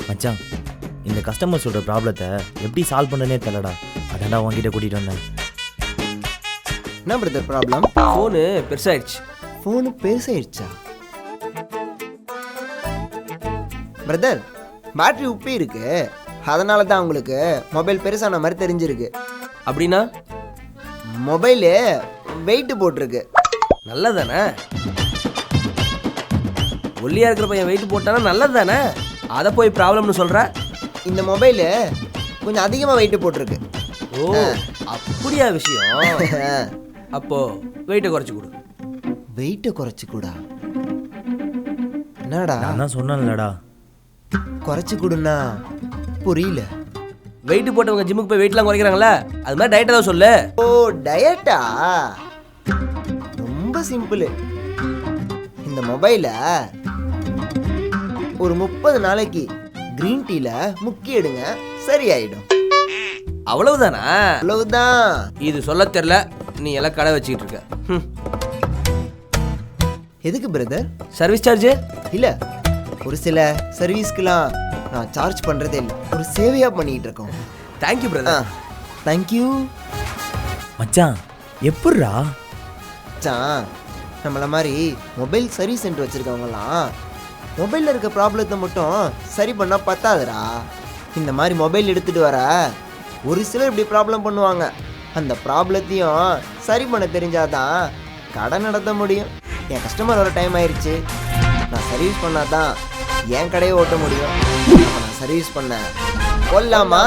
மச்சான், இந்த கஸ்டமர் சொல்கிற ப்ராப்ளத்தை எப்படி சால்வ் பண்ணனே தெரியலடா. அதான்டா உங்ககிட்ட கூட்டிகிட்டு வந்தேன். என்ன பிரதர் ப்ராப்ளம்? ஃபோனு பெருசாயிடுச்சு. ஃபோனு பெருசாயிடுச்சா? பிரதர், பேட்டரி உப்பி இருக்கு, அதனால தான் உங்களுக்கு மொபைல் பெருசான மாதிரி தெரிஞ்சிருக்கு. அப்படின்னா மொபைலு வெயிட்டு போட்டிருக்கு. நல்லதானே? ஒல்லியா இருக்கிற பையன் வெயிட் போட்டானா நல்லது தானே? அதை போய் ப்ராப்ளம்னு சொல்ற? இந்த மொபைலு கொஞ்சம் அதிகமாக வெயிட்டு போட்டிருக்கு. ஓ, அப்படியா விஷயம்? அப்போ வெயிட்டை குறைச்சி கொடு. வெயிட்டை குறைச்சி கூடா? என்னடா நான் தான் சொன்னேன்லடா. குறைச்சி கொடுன்னா புரியல. வெயிட் போட்டவங்க ஜிம்முக்கு போய் வெயிட்லாம் குறைக்கிறாங்களே, அது மாதிரி டயட் ஏதாவது சொல்லு. ஓ, டயட்டா? ரொம்ப சிம்பிள். இந்த மொபைலை ஒரு 30 நாளைக்கு கிரீன் டீல முக்கி எடுங்க, சரியாயிடும். அவ்வளவுதானா? அவ்வளவுதான். இது சொல்ல தெரியல, நீ எல்லாம் கடை வச்சுக்கிட்டு இருக்க. எதுக்கு பிரதர்? சர்வீஸ் சார்ஜ் இல்ல, ஒரு சில சர்வீஸ்க்குலாம் நான் சார்ஜ் பண்றதே இல்லை, ஒரு சேவையா பண்ணிட்டு இருக்கோம். Thank you brother. தேங்க்யூ மச்சான், எப்பட்றா? மச்சான், நம்மள மாதிரி மொபைல் சர்வீஸ் சென்டர் வச்சிருக்கவங்கலாம் மொபைலில் இருக்க ப்ராப்ளத்தை மட்டும் சரி பண்ணால் பத்தாதுடா. இந்த மாதிரி மொபைல் எடுத்துகிட்டு வர ஒரு சிலர் இப்படி ப்ராப்ளம் பண்ணுவாங்க. அந்த ப்ராப்ளத்தையும் சரி பண்ண தெரிஞ்சாதான் கடை நடத்த முடியும். என் கஸ்டமர் வர டைம் ஆயிடுச்சு, நான் சர்வீஸ் பண்ணாதான் என் கடையை ஓட்ட முடியும். நான் சர்வீஸ் பண்ண கொல்லாமா?